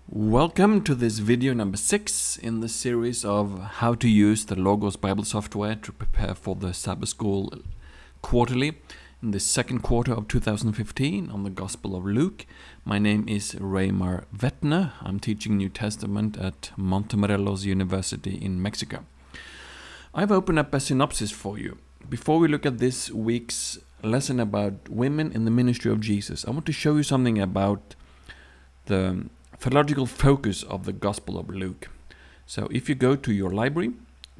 Welcome to this video number 6 in the series of how to use the Logos Biblesoftware to prepare for the Sabbath School quarterly in the second quarter of 2015 on the Gospel of Luke. My name is Reimar Vettner. I'm teaching New Testament at Montemorelos University in Mexico. I've opened up a synopsis for you. Before we look at this week's lesson about women in the ministry of Jesus, I want to show you something about the theological focus of the Gospel of Luke. So if you go to your library,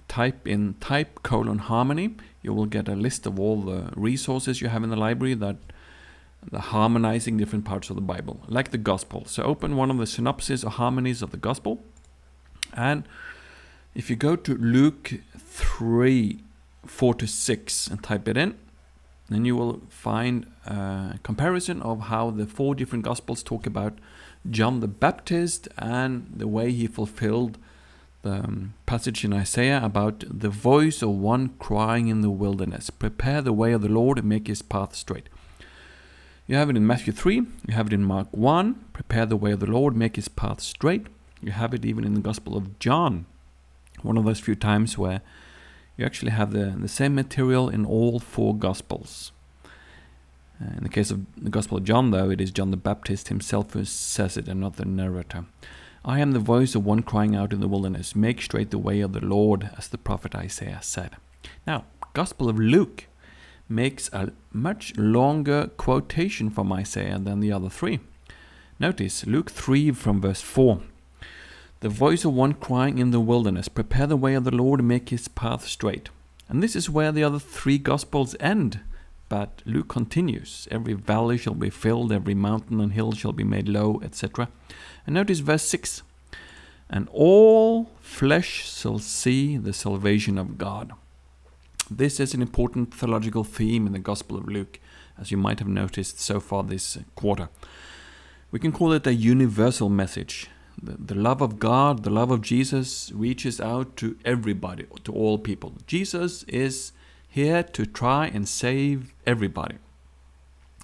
type in type:harmony, you will get a list of all the resources you have in the library that are harmonizing different parts of the Bible, like the Gospel. So open one of the synopses or harmonies of the Gospel, and if you go to Luke 3:4-6 and type it in, then you will find a comparison of how the 4 different Gospels talk about John the Baptist and the way he fulfilled the passage in Isaiah about the voice of one crying in the wilderness, prepare the way of the Lord and make his path straight. You have it in Matthew 3, you have it in Mark 1, prepare the way of the Lord, make his path straight. You have it even in the Gospel of John, one of those few times where you actually have the same material in all 4 Gospels. In the case of the Gospel of John, though, it is John the Baptist himself who says it and not the narrator. I am the voice of one crying out in the wilderness, make straight the way of the Lord, as the prophet Isaiah said. Now, Gospel of Luke makes a much longer quotation from Isaiah than the other 3. Notice Luke 3 from verse 4. The voice of one crying in the wilderness, prepare the way of the Lord and make his path straight. And this is where the other 3 Gospels end. But Luke continues, every valley shall be filled, every mountain and hill shall be made low, etc. And notice verse 6. And all flesh shall see the salvation of God. This is an important theological theme in the Gospel of Luke, as you might have noticed so far this quarter. We can call it a universal message. The love of God, the love of Jesus reaches out to everybody, to all people. Jesus is here to try and save everybody.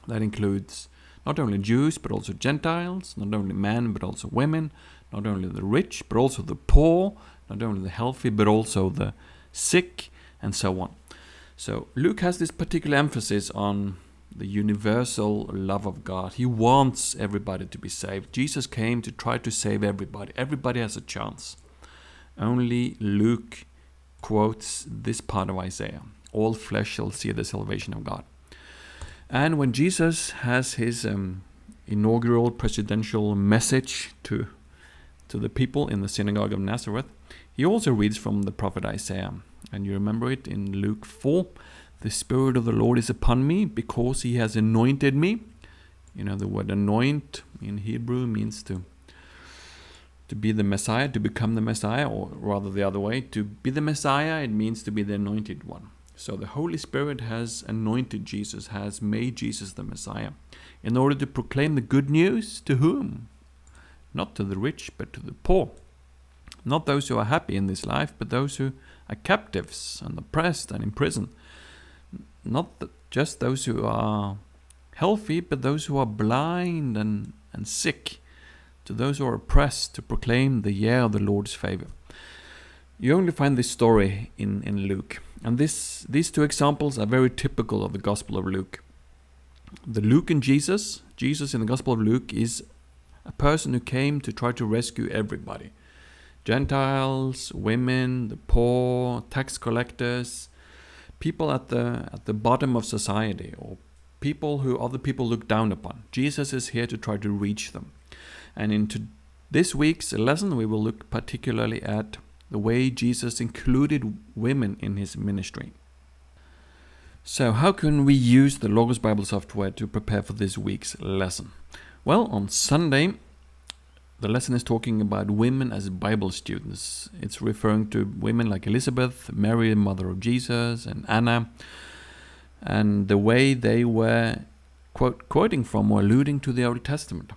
That includes not only Jews but also Gentiles, not only men but also women, not only the rich but also the poor, not only the healthy but also the sick, and so on. So Luke has this particular emphasis on the universal love of God. He wants everybody to be saved. Jesus came to try to save everybody. Everybody has a chance. Only Luke quotes this part of Isaiah. All flesh shall see the salvation of God. And when Jesus has his inaugural presidential message to the people in the synagogue of Nazareth, he also reads from the prophet Isaiah. And you remember it in Luke 4. The Spirit of the Lord is upon me because he has anointed me. You know, the word anoint in Hebrew means to be the Messiah, to become the Messiah, or rather the other way. To be the Messiah, it means to be the anointed one. So the Holy Spirit has anointed Jesus, has made Jesus the Messiah, in order to proclaim the good news to whom? Not to the rich, but to the poor. Not those who are happy in this life, but those who are captives and oppressed and in prison. Not just those who are healthy, but those who are blind and sick. To those who are oppressed, to proclaim the year of the Lord's favor. You only find this story in Luke. And these 2 examples are very typical of the Gospel of Luke. The Luke and Jesus in the Gospel of Luke is a person who came to try to rescue everybody. Gentiles, women, the poor, tax collectors, people at the bottom of society, or people who other people look down upon. Jesus is here to try to reach them. And into this week's lesson, we will look particularly at the way Jesus included women in his ministry. So how can we use the Logos Biblesoftware to prepare for this week's lesson? Well, on Sunday, the lesson is talking about women as Bible students. It's referring to women like Elizabeth, Mary, mother of Jesus, and Anna, and the way they were quoting from or alluding to the Old Testament.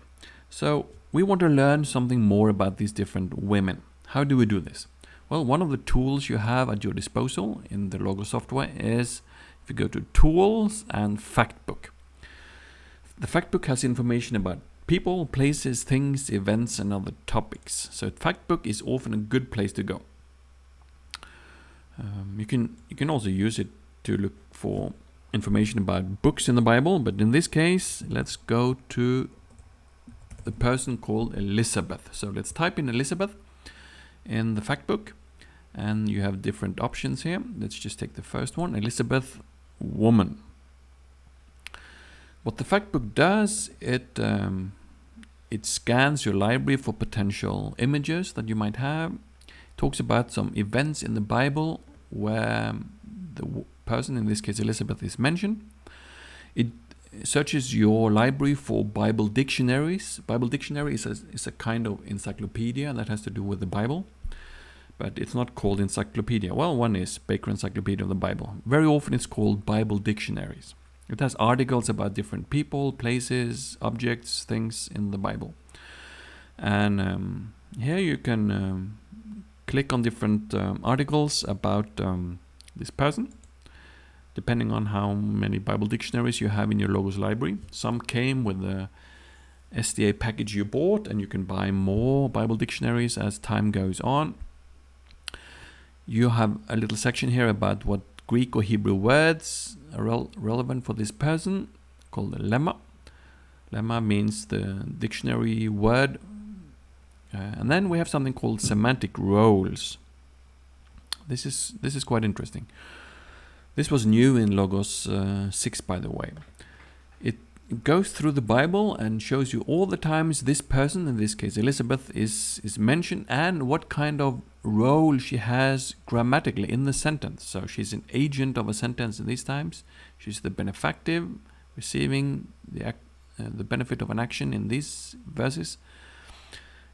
So we want to learn something more about these different women. How do we do this? Well, one of the tools you have at your disposal in the Logos software is if you go to Tools and Factbook. The Factbook has information about people, places, things, events, and other topics. So Factbook is often a good place to go. You can also use it to look for information about books in the Bible, but in this case, let's go to the person called Elizabeth. So let's type in Elizabeth in the Factbook, and you have different options here. Let's just take the first one, Elizabeth, woman. What the Factbook does, it scans your library for potential images that you might have. It talks about some events in the Bible where the person, in this case Elizabeth, is mentioned. It searches your library for Bible dictionaries. Bible dictionary is a kind of encyclopedia that has to do with the Bible, but it's not called encyclopedia. Well, one is Baker Encyclopedia of the Bible. Very often it's called Bible dictionaries. It has articles about different people, places, objects, things in the Bible. And here you can click on different articles about this person, depending on how many Bible dictionaries you have in your Logos library. Some came with the SDA package you bought, and you can buy more Bible dictionaries as time goes on. You have a little section here about what Greek or Hebrew words are relevant for this person, called the lemma. Lemma means the dictionary word. And then we have something called semantic roles. This is quite interesting. This was new in Logos 6, by the way. It goes through the Bible and shows you all the times this person, in this case Elizabeth, is mentioned, and what kind of role she has grammatically in the sentence. So she's an agent of a sentence in these times. She's the benefactive, receiving the benefit of an action in these verses.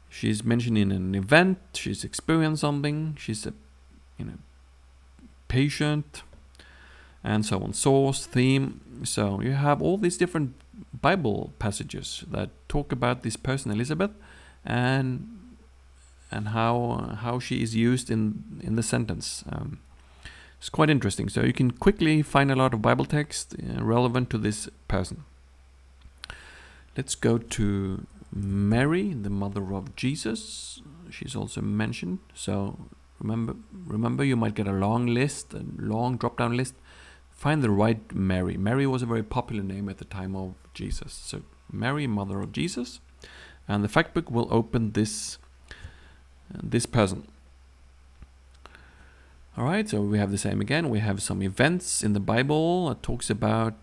She's mentioned in an event. She's experienced something. She's a patient, and so on. Source, theme. So you have all these different Bible passages that talk about this person Elizabeth, and how she is used in the sentence. It's quite interesting. So you can quickly find a lot of Bible text relevant to this person. Let's go to Mary, the mother of Jesus. She's also mentioned. So remember, you might get a long list, a long drop-down list. Find the right Mary. Mary was a very popular name at the time of Jesus. So Mary, mother of Jesus, and the Factbook will open this person. All right, so we have the same again. We have some events in the Bible that talks about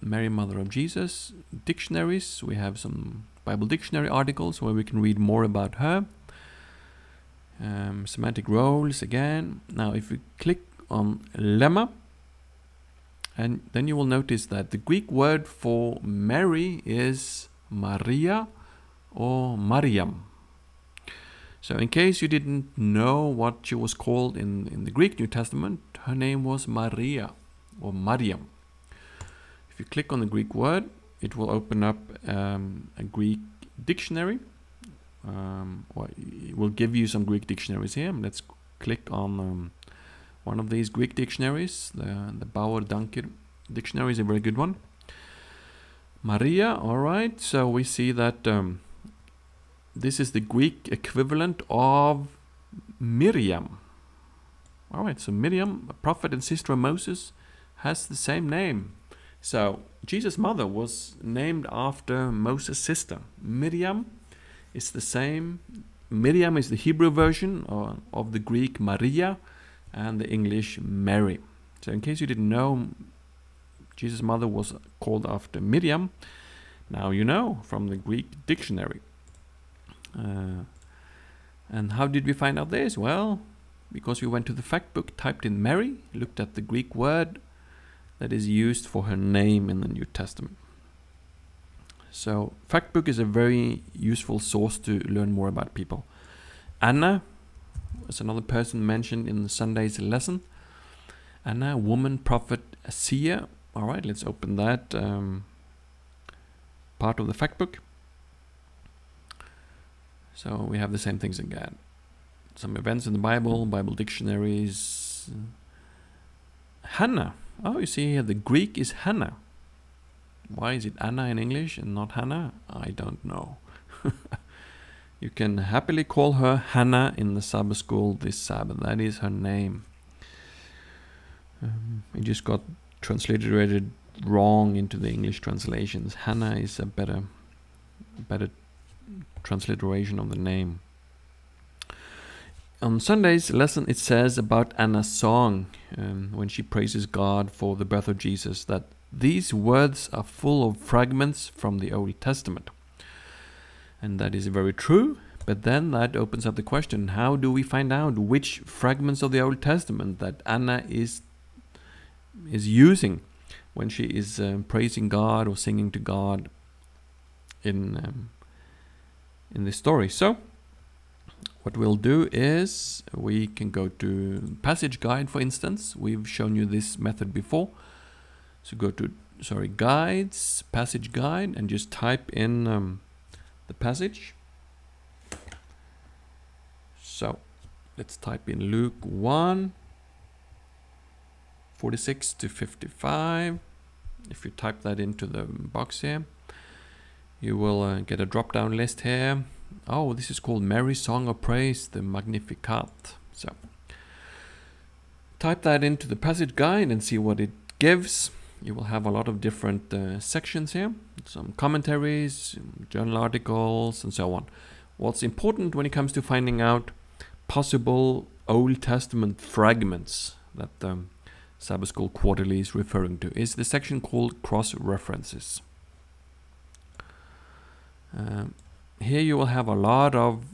Mary, mother of Jesus. Dictionaries. We have some Bible dictionary articles where we can read more about her. Semantic roles again. Now, if we click on lemma, and then you will notice that the Greek word for Mary is Maria or Miriam. So in case you didn't know what she was called in the Greek New Testament, her name was Maria or Miriam. If you click on the Greek word, it will open up a Greek dictionary. Or it will give you some Greek dictionaries here. Let's click on one of these Greek dictionaries. The Bauer Dunker dictionary is a very good one. Maria, all right. So we see that this is the Greek equivalent of Miriam. All right, so Miriam, a prophet and sister of Moses, has the same name. So Jesus' mother was named after Moses' sister. Miriam is the same. Miriam is the Hebrew version of the Greek Maria and the English Mary. So in case you didn't know, Jesus' mother was called after Miriam. Now you know from the Greek dictionary. And how did we find out this? Well, because we went to the Factbook, typed in Mary, looked at the Greek word that is used for her name in the New Testament. So Factbook is a very useful source to learn more about people. Anna is another person mentioned in Sunday's lesson. Anna, woman, prophet, seer. All right, let's open that part of the Factbook. So we have the same things again. Some events in the Bible, Bible dictionaries. Hannah. Oh, you see here the Greek is Hannah. Why is it Anna in English and not Hannah? I don't know. You can happily call her Hannah in the Sabbath School this Sabbath. That is her name. It just got transliterated wrong into the English translations. Hannah is a better transliteration of the name. On Sunday's lesson it says about Anna's song when she praises God for the birth of Jesus, that these words are full of fragments from the Old Testament. And that is very true, but then that opens up the question, how do we find out which fragments of the Old Testament that Anna is using when she is praising God or singing to God in this story? So what we'll do is we can go to Passage Guide, for instance. We've shown you this method before. So go to, Guides, Passage Guide, and just type in the passage. So let's type in Luke 1, 46 to 55. If you type that into the box here, you will get a drop-down list here. Oh, this is called Mary's Song of Praise, the Magnificat. So type that into the passage guide and see what it gives. You will have a lot of different sections here, some commentaries, journal articles, and so on. What's important when it comes to finding out possible Old Testament fragments that the Sabbath School Quarterly is referring to is the section called Cross-References. Here you will have a lot of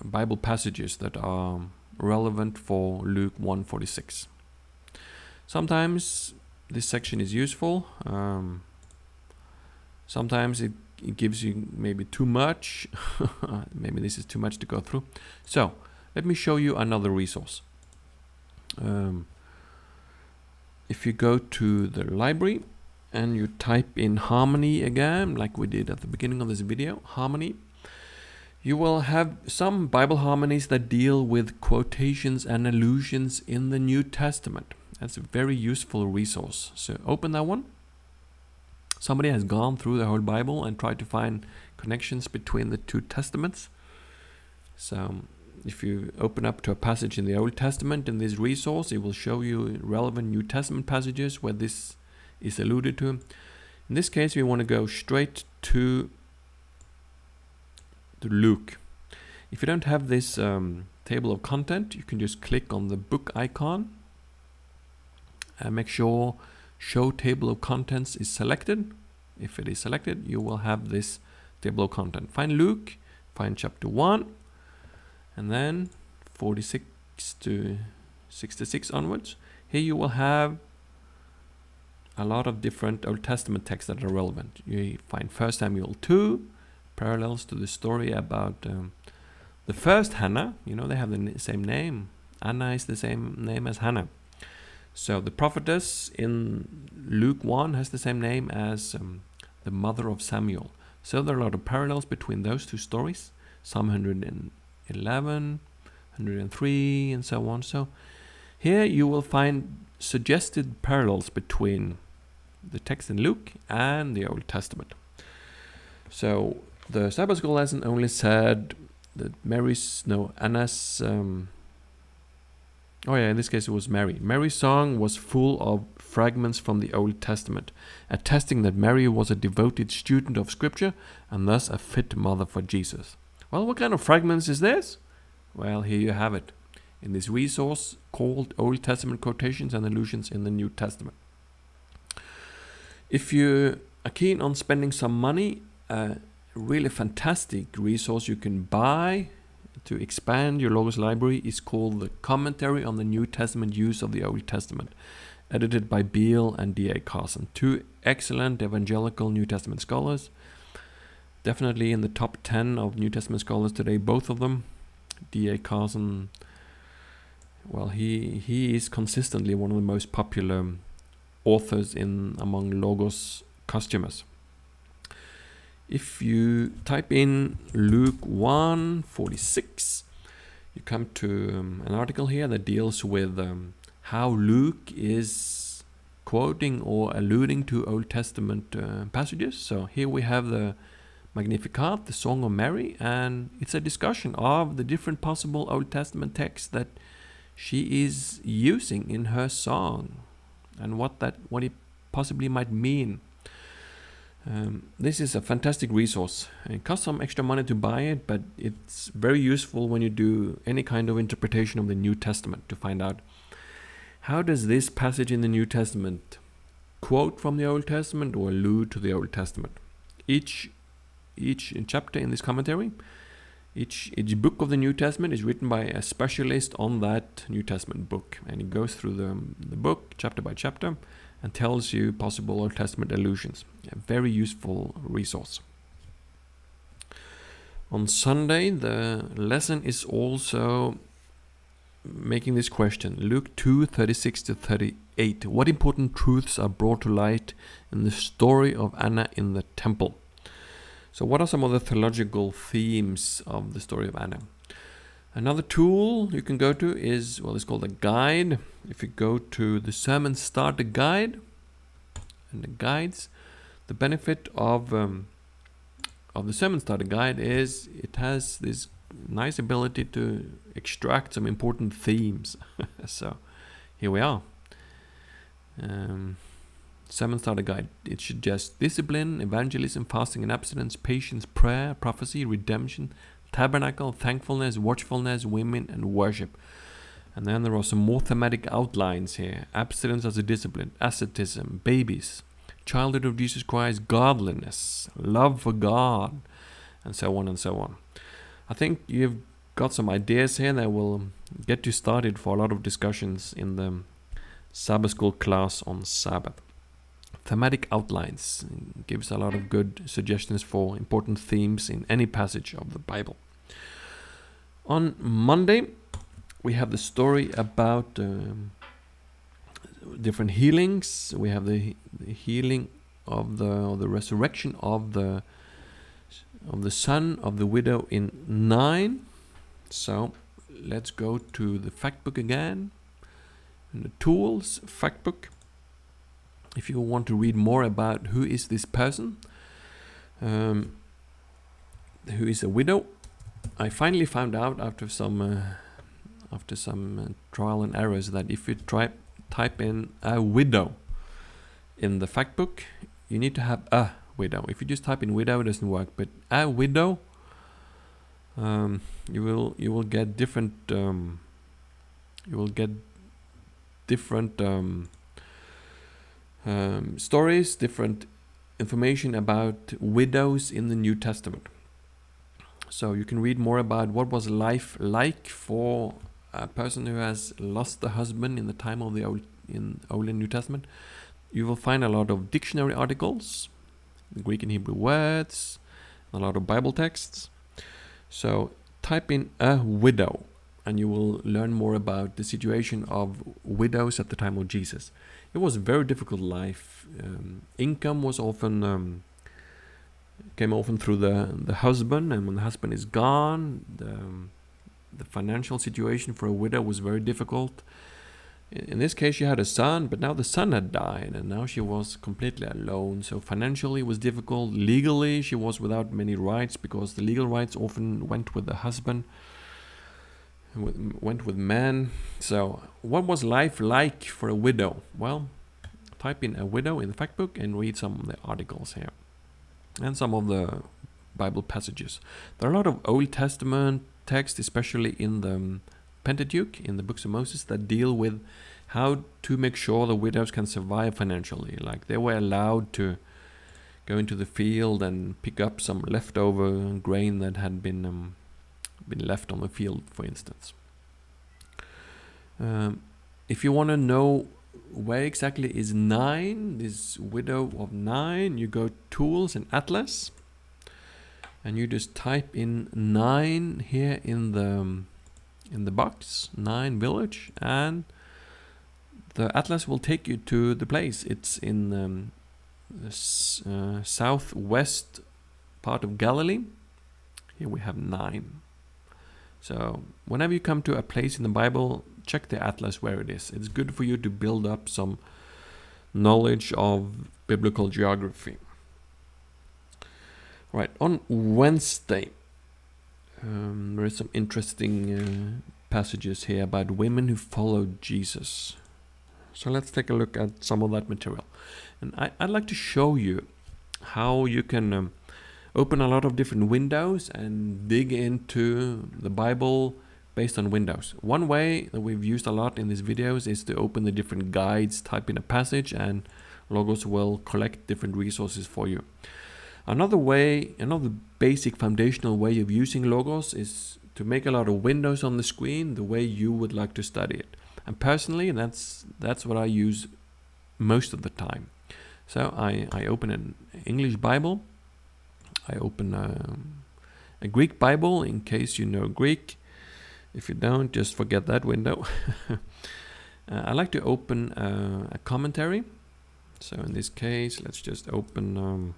Bible passages that are relevant for Luke 1:46. Sometimes this section is useful. Sometimes it gives you maybe too much. Maybe this is too much to go through. So let me show you another resource. If you go to the library and you type in harmony again, like we did at the beginning of this video, harmony, you will have some Bible harmonies that deal with quotations and allusions in the New Testament. That's a very useful resource. So open that one. Somebody has gone through the whole Bible and tried to find connections between the two testaments. So if you open up to a passage in the Old Testament in this resource, it will show you relevant New Testament passages where this is alluded to. In this case, we want to go straight to Luke. If you don't have this table of content, you can just click on the book icon and make sure Show Table of Contents is selected. If it is selected, you will have this table of content. Find Luke, find chapter 1, and then 46 to 66 onwards. Here you will have a lot of different Old Testament texts that are relevant. You find 1 Samuel 2, parallels to the story about the first Hannah. You know, they have the same name. Anna is the same name as Hannah. So the prophetess in Luke 1 has the same name as the mother of Samuel. So there are a lot of parallels between those two stories. Psalm 111, 103, and so on. So here you will find suggested parallels between the text in Luke and the Old Testament. So the Sabbath School lesson only said that Anna's in this case it was Mary. Mary's song was full of fragments from the Old Testament, attesting that Mary was a devoted student of Scripture and thus a fit mother for Jesus. Well, what kind of fragments is this? Well, here you have it in this resource called Old Testament Quotations and Allusions in the New Testament. If you are keen on spending some money, a really fantastic resource you can buy to expand your Logos library is called the Commentary on the New Testament Use of the Old Testament, edited by Beale and D.A. Carson, two excellent evangelical New Testament scholars. Definitely in the top 10 of New Testament scholars today, both of them. D.A. Carson, well, he is consistently one of the most popular authors among Logos customers. If you type in Luke 1:46, you come to an article here that deals with how Luke is quoting or alluding to Old Testament passages. So here we have the Magnificat, the Song of Mary, and it's a discussion of the different possible Old Testament texts that she is using in her song and what it possibly might mean. This is a fantastic resource. It costs some extra money to buy it, but it's very useful when you do any kind of interpretation of the New Testament to find out how does this passage in the New Testament quote from the Old Testament or allude to the Old Testament. Each chapter in this commentary, each book of the New Testament is written by a specialist on that New Testament book, and it goes through the book chapter by chapter and tells you possible Old Testament allusions. A very useful resource. On Sunday, the lesson is also making this question. Luke 2:36-38. What important truths are brought to light in the story of Anna in the temple? So what are some of the theological themes of the story of Anna? Another tool you can go to is, it's called a guide. If you go to the Sermon Starter Guide and the guides, the benefit of the Sermon Starter Guide is it has this nice ability to extract some important themes. So here we are. Sermon Starter Guide. It suggests discipline, evangelism, fasting and abstinence, patience, prayer, prophecy, redemption, tabernacle, thankfulness, watchfulness, women, and worship. And then there are some more thematic outlines here. Abstinence as a discipline, asceticism, babies, childhood of Jesus Christ, godliness, love for God, and so on and so on. I think you've got some ideas here that will get you started for a lot of discussions in the Sabbath School class on Sabbath. Thematic outlines gives a lot of good suggestions for important themes in any passage of the Bible. On Monday, we have the story about different healings. We have the healing of the resurrection of the son of the widow in 9. So let's go to the Factbook again. And the tools, Factbook. If you want to read more about who is this person, who is a widow, I finally found out after some trial and errors that if you type in a widow in the Factbook, you need to have a widow. If you just type in widow, it doesn't work. But a widow, you will get different stories, different information about widows in the New Testament. So you can read more about what was life like for a person who has lost a husband in the time of the Old and New Testament. You will find a lot of dictionary articles, Greek and Hebrew words, a lot of Bible texts. So type in a widow and you will learn more about the situation of widows at the time of Jesus. It was a very difficult life. Income was often came often through the husband, and when the husband is gone, the financial situation for a widow was very difficult. In this case, she had a son, but now the son had died, and now she was completely alone. So financially it was difficult. Legally, she was without many rights, because the legal rights often went with the husband, went with men. So what was life like for a widow? Well, type in a widow in the Factbook and read some of the articles here and some of the Bible passages. There are a lot of Old Testament texts, especially in the Pentateuch, in the books of Moses, that deal with how to make sure the widows can survive financially. Like they were allowed to go into the field and pick up some leftover grain that had been left on the field, for instance. If you want to know where exactly is 9, this widow of 9, you go Tools and Atlas, and you just type in 9 here in the box, 9 village, and the atlas will take you to the place. It's in the southwest part of Galilee. Here we have 9. So whenever you come to a place in the Bible, check the atlas where it is. It's good for you to build up some knowledge of biblical geography. Right, on Wednesday, there is some interesting passages here about women who followed Jesus. So let's take a look at some of that material. And I'd like to show you how you can open a lot of different windows and dig into the Bible based on windows. One way that we've used a lot in these videos is to open the different guides, type in a passage, and Logos will collect different resources for you. Another way, another basic foundational way of using Logos is to make a lot of windows on the screen the way you would like to study it. And personally, that's what I use most of the time. So I open an English Bible, I open a Greek Bible in case you know Greek. If you don't, just forget that window. I like to open a commentary. So in this case, let's just open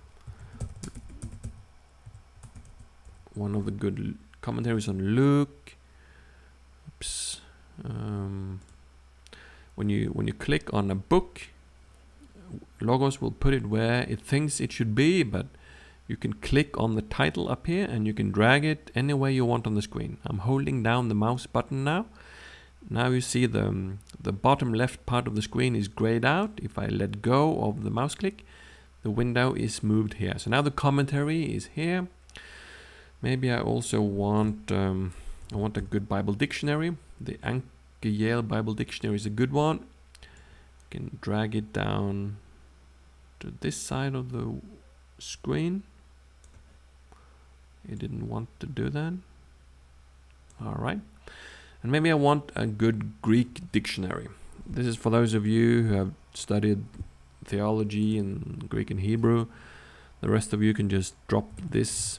one of the good commentaries on Luke. Oops. When you click on a book, Logos will put it where it thinks it should be, but you can click on the title up here and you can drag it anywhere you want on the screen. I'm holding down the mouse button now. Now you see the bottom left part of the screen is grayed out. If I let go of the mouse click, the window is moved here. So now the commentary is here. Maybe I also want a good Bible dictionary. The Yale Bible Dictionary is a good one. You can drag it down to this side of the screen. It didn't want to do that. Alright. And maybe I want a good Greek dictionary. This is for those of you who have studied theology and Greek and Hebrew. The rest of you can just drop this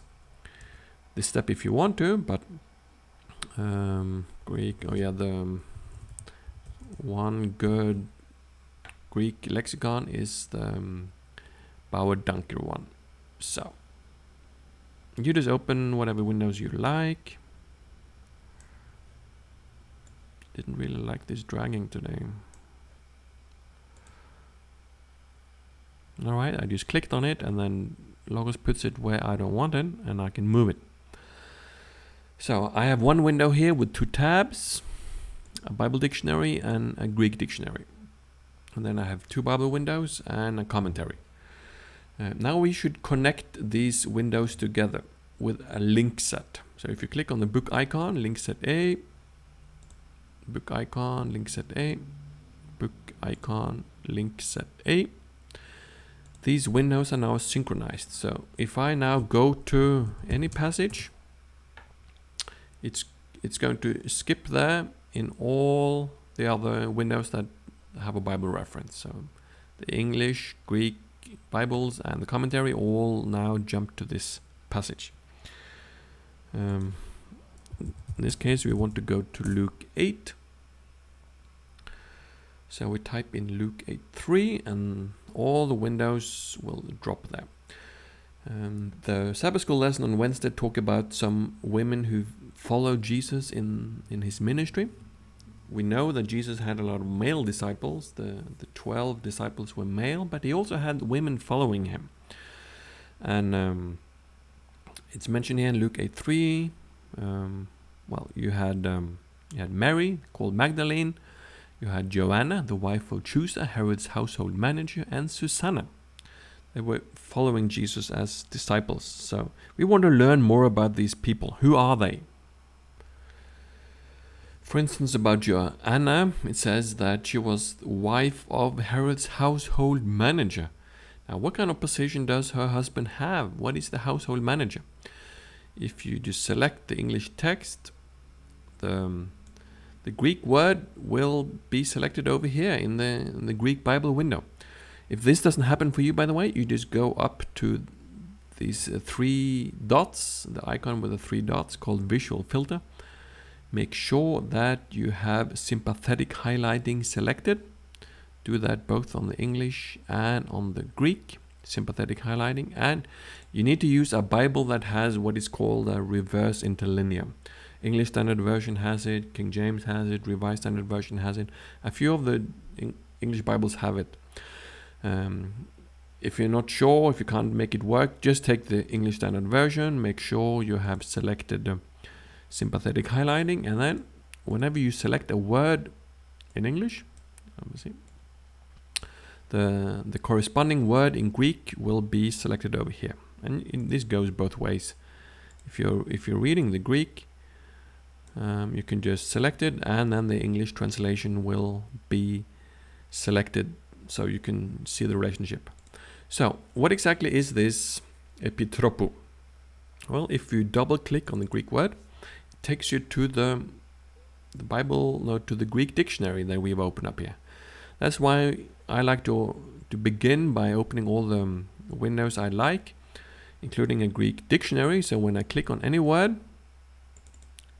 step if you want to, but Greek, oh yeah, the one good Greek lexicon is the Bauer Dunker one. So you just open whatever windows you like. Didn't really like this dragging today. Alright, I just clicked on it and then Logos puts it where I don't want it and I can move it. So I have one window here with two tabs, a Bible dictionary and a Greek dictionary. And then I have two Bible windows and a commentary. Now we should connect these windows together with a link set. So if you click on the book icon, link set A, book icon, link set A, book icon, link set A. These windows are now synchronized. So if I now go to any passage, it's going to skip there in all the other windows that have a Bible reference. So the English, Greek Bibles and the commentary all now jump to this passage. In this case we want to go to Luke 8. So we type in Luke 8:3 and all the windows will drop there. The Sabbath School lesson on Wednesday talk about some women who followed Jesus in his ministry. We know that Jesus had a lot of male disciples. The 12 disciples were male, but he also had women following him. And it's mentioned here in Luke 8:3. Well, you had Mary, called Magdalene. You had Joanna, the wife of Chusa, Herod's household manager, and Susanna. They were following Jesus as disciples. So we want to learn more about these people. Who are they? For instance, about Joanna, it says that she was the wife of Herod's household manager. Now, what kind of position does her husband have? What is the household manager? If you just select the English text, the Greek word will be selected over here in the Greek Bible window. If this doesn't happen for you, by the way, you just go up to these three dots, the icon with the three dots called visual filter. Make sure that you have sympathetic highlighting selected. Do that both on the English and on the Greek, sympathetic highlighting. And you need to use a Bible that has what is called a reverse interlinear. English Standard Version has it, King James has it, Revised Standard Version has it. A few of the English Bibles have it. If you're not sure, if you can't make it work, just take the English Standard Version. Make sure you have selected sympathetic highlighting, and then whenever you select a word in English, let me see, the corresponding word in Greek will be selected over here. And this goes both ways. If you're reading the Greek, you can just select it, and then the English translation will be selected, so you can see the relationship. So, what exactly is this epitropo? Well, if you double click on the Greek word, it takes you to the Bible, no, to the Greek dictionary that we've opened up here. That's why I like to begin by opening all the windows I like, including a Greek dictionary. So when I click on any word,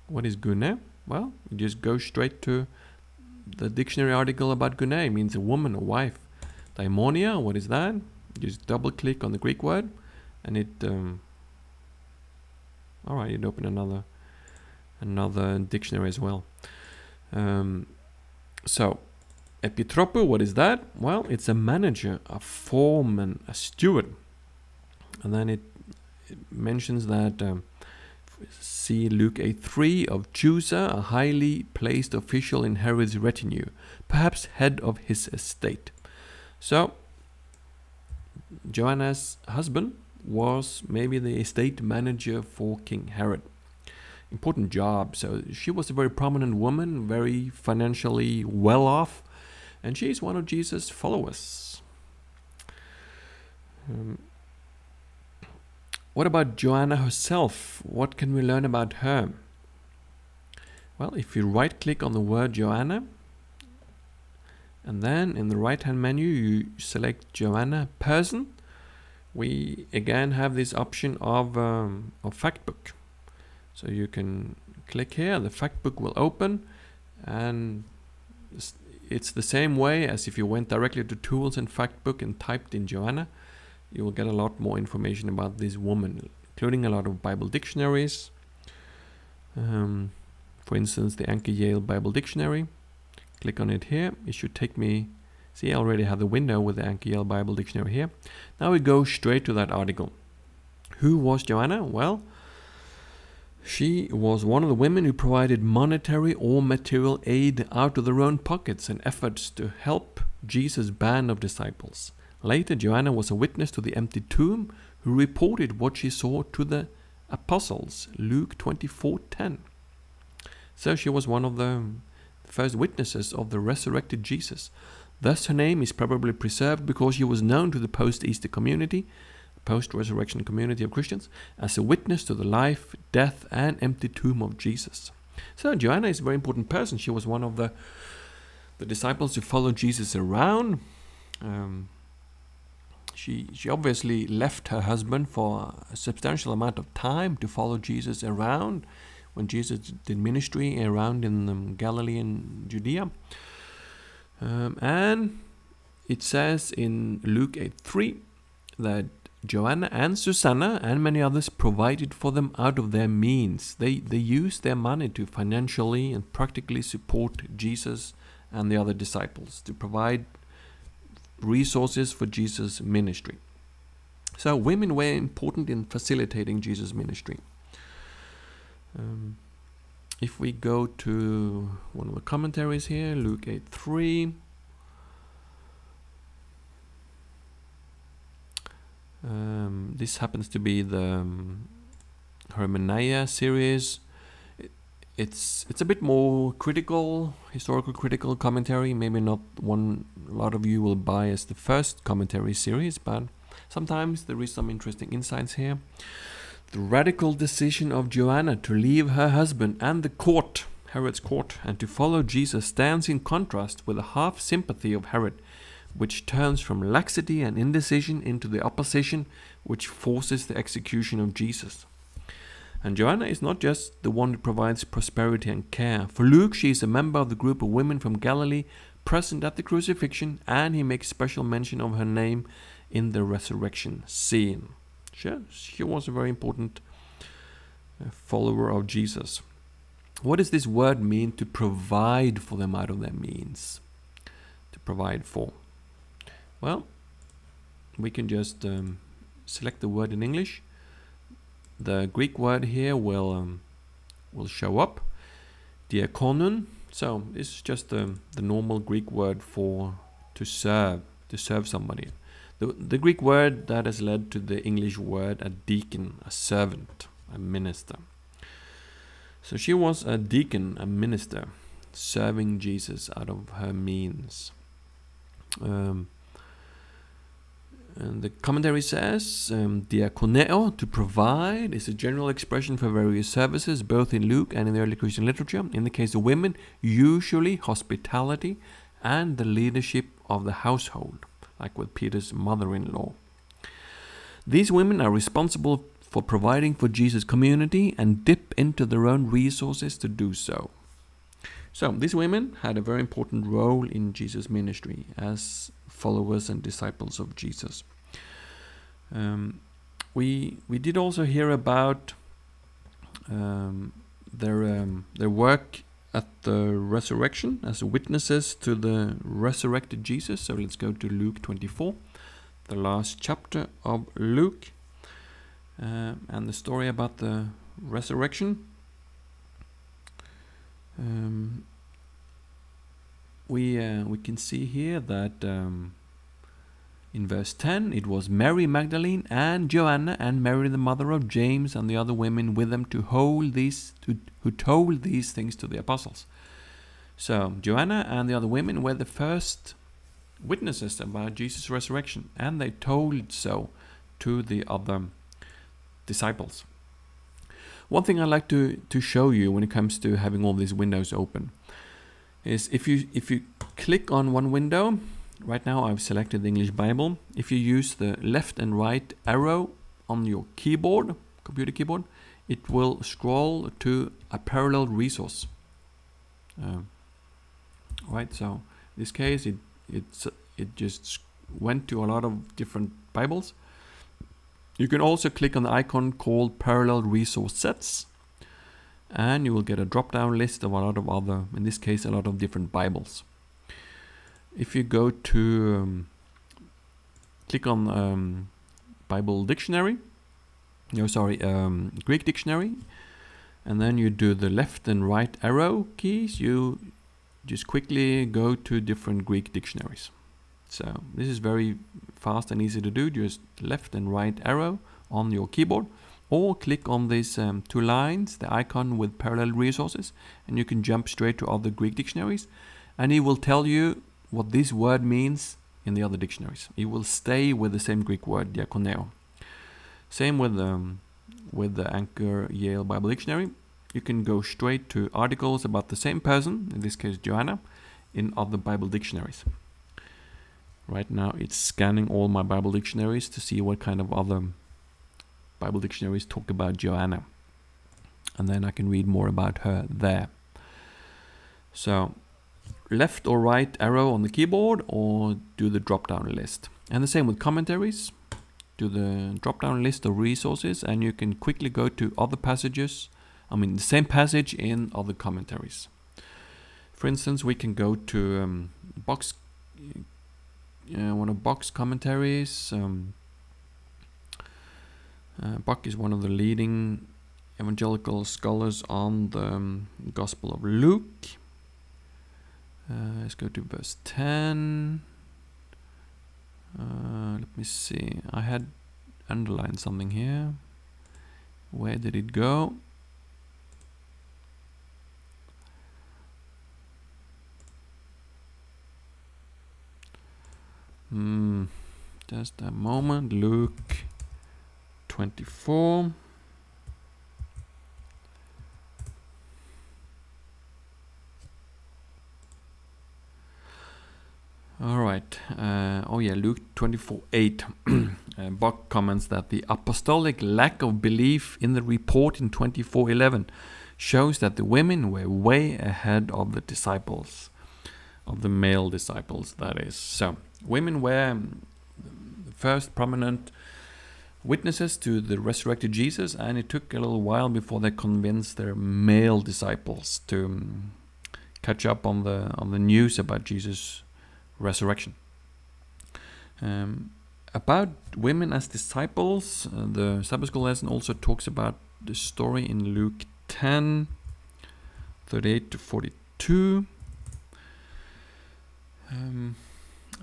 what is gune? Well, you just go straight to the dictionary article about gune. It means a woman, a wife. Daimonia, what is that? Just double click on the Greek word, and it alright, you'd open another dictionary as well. So epitropo, what is that? Well, it's a manager, a foreman, a steward. And then it mentions that see Luke 8:3 of Chusa, a highly placed official in Herod's retinue, perhaps head of his estate. So Joanna's husband was maybe the estate manager for King Herod. Important job. So she was a very prominent woman, very financially well off, and she's one of Jesus' followers. What about Joanna herself? What can we learn about her? Well, if you right click on the word Joanna, and then in the right hand menu you select Joanna person, we again have this option of Factbook. So you can click here, the Factbook will open, and it's the same way as if you went directly to Tools and Factbook and typed in Joanna. You will get a lot more information about this woman, including a lot of Bible dictionaries. For instance, the Anchor Yale Bible Dictionary. Click on it here. It should take me, see, I already have the window with the Anchor Yale Bible Dictionary here. Now we go straight to that article. Who was Joanna? Well, she was one of the women who provided monetary or material aid out of their own pockets in efforts to help Jesus' band of disciples. Later, Joanna was a witness to the empty tomb who reported what she saw to the apostles, Luke 24:10. So she was one of the first witnesses of the resurrected Jesus. Thus her name is probably preserved because she was known to the post-Easter community, post-resurrection community of Christians, as a witness to the life, death, and empty tomb of Jesus. So Joanna is a very important person. She was one of the disciples who followed Jesus around. She obviously left her husband for a substantial amount of time to follow Jesus around when Jesus did ministry around in Galilee and Judea. And it says in Luke 8:3 that Joanna and Susanna and many others provided for them out of their means. They used their money to financially and practically support Jesus and the other disciples, to provide resources for Jesus' ministry. So women were important in facilitating Jesus' ministry. If we go to one of the commentaries here, Luke 8:3, this happens to be the Hermeneia series. It's a bit more critical, historical critical commentary. Maybe not one a lot of you will buy as the first commentary series, but sometimes there is some interesting insights here. The radical decision of Joanna to leave her husband and the court, Herod's court, and to follow Jesus stands in contrast with the half sympathy of Herod, which turns from laxity and indecision into the opposition which forces the execution of Jesus. And Joanna is not just the one who provides prosperity and care. For Luke, she is a member of the group of women from Galilee present at the crucifixion, and he makes special mention of her name in the resurrection scene. She was a very important follower of Jesus. What does this word mean, to provide for them out of their means? To provide for. Well, we can just select the word in English. The Greek word here will show up. Diakonon. So this is just the normal Greek word for to serve somebody. The Greek word that has led to the English word a deacon, a servant, a minister. So she was a deacon, a minister, serving Jesus out of her means. And the commentary says, diakoneo, to provide, is a general expression for various services, both in Luke and in the early Christian literature. In the case of women, usually hospitality and the leadership of the household, like with Peter's mother-in-law. These women are responsible for providing for Jesus' community and dip into their own resources to do so. So these women had a very important role in Jesus' ministry as followers and disciples of Jesus. We did also hear about their work at the resurrection as witnesses to the resurrected Jesus. So let's go to Luke 24, the last chapter of Luke, and the story about the resurrection. We can see here that in verse 10 it was Mary Magdalene and Joanna and Mary the mother of James and the other women with them who told these things to the apostles. So Joanna and the other women were the first witnesses about Jesus' resurrection, and they told so to the other disciples. One thing I like to show you when it comes to having all these windows open is if you click on one window, right now I've selected the English Bible. If you use the left and right arrow on your keyboard, computer keyboard, it will scroll to a parallel resource. Right, so in this case it just went to a lot of different Bibles. You can also click on the icon called Parallel Resource Sets, and you will get a drop-down list of a lot of other, in this case, a lot of different Bibles. If you go to click on Bible Dictionary, Greek Dictionary, and then you do the left and right arrow keys, you just quickly go to different Greek dictionaries. So this is very fast and easy to do. Just left and right arrow on your keyboard, or click on these two lines, the icon with parallel resources, and you can jump straight to other Greek dictionaries, and it will tell you what this word means in the other dictionaries. It will stay with the same Greek word, diakoneo. Same with the Anchor Yale Bible Dictionary. You can go straight to articles about the same person, in this case Joanna, in other Bible dictionaries. Right now it's scanning all my Bible dictionaries to see what kind of other Bible dictionaries talk about Joanna. And then I can read more about her there. So left or right arrow on the keyboard, or do the drop-down list. And the same with commentaries. Do the drop-down list of resources, and you can quickly go to other passages. The same passage in other commentaries. For instance, we can go to one of Buck's commentaries. Buck is one of the leading evangelical scholars on the Gospel of Luke. Let's go to verse 10. Let me see. I had underlined something here. Where did it go? Just a moment. Luke 24. All right. Luke 24:8. Buck comments that the apostolic lack of belief in the report in 24:11 shows that the women were way ahead of the disciples, of the male disciples, that is. So women were the first prominent witnesses to the resurrected Jesus, and it took a little while before they convinced their male disciples to catch up on the news about Jesus' resurrection. About women as disciples, the Sabbath School lesson also talks about the story in Luke 10, 38 to 42.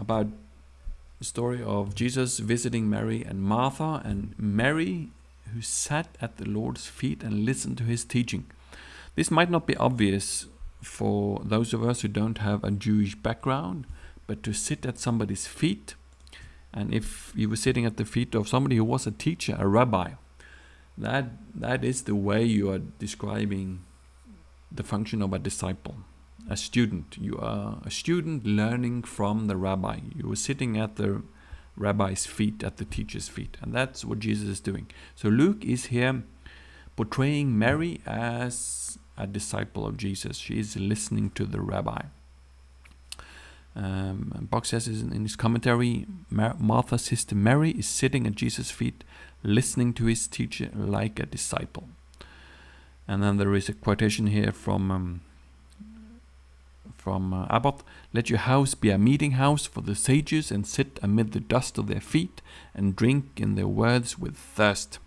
About the story of Jesus visiting Mary and Martha, and Mary who sat at the Lord's feet and listened to his teaching. This might not be obvious for those of us who don't have a Jewish background, but to sit at somebody's feet, and if you were sitting at the feet of somebody who was a teacher, a rabbi, that is the way you are describing the function of a disciple, a student. You are a student learning from the rabbi. You were sitting at the rabbi's feet, at the teacher's feet, and that's what Jesus is doing. So Luke is here portraying Mary as a disciple of Jesus. She is listening to the rabbi. Box says in his commentary, Martha's sister Mary is sitting at Jesus' feet, listening to his teacher like a disciple. And then there is a quotation here from Abbott. Let your house be a meeting house for the sages, and sit amid the dust of their feet, and drink in their words with thirst.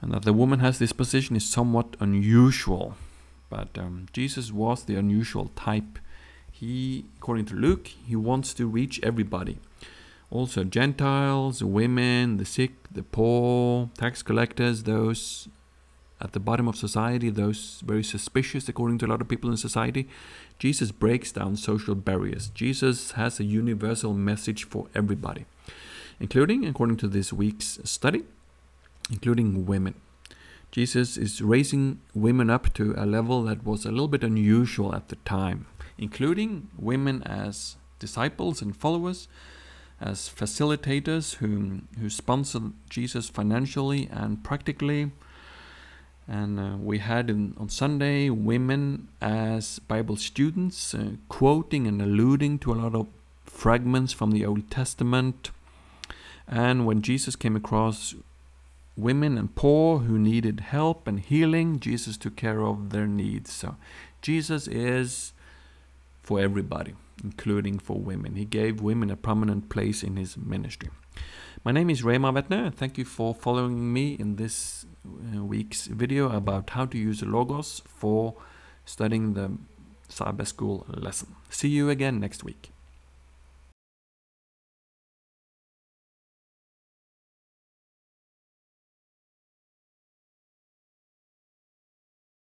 And that the woman has this position is somewhat unusual, but Jesus was the unusual type. He, according to Luke, he wants to reach everybody. Also Gentiles, women, the sick, the poor, tax collectors, those at the bottom of society, those very suspicious according to a lot of people in society. Jesus breaks down social barriers. Jesus has a universal message for everybody, including, according to this week's study, including women. Jesus is raising women up to a level that was a little bit unusual at the time, including women as disciples and followers, as facilitators who sponsor Jesus financially and practically. And we had on Sunday women as Bible students, quoting and alluding to a lot of fragments from the Old Testament. And when Jesus came across women and poor who needed help and healing, Jesus took care of their needs. So Jesus is for everybody, including for women. He gave women a prominent place in his ministry. My name is Raymar Vettner. Thank you for following me in this week's video about how to use Logos for studying the Sabbath School lesson. See you again next week.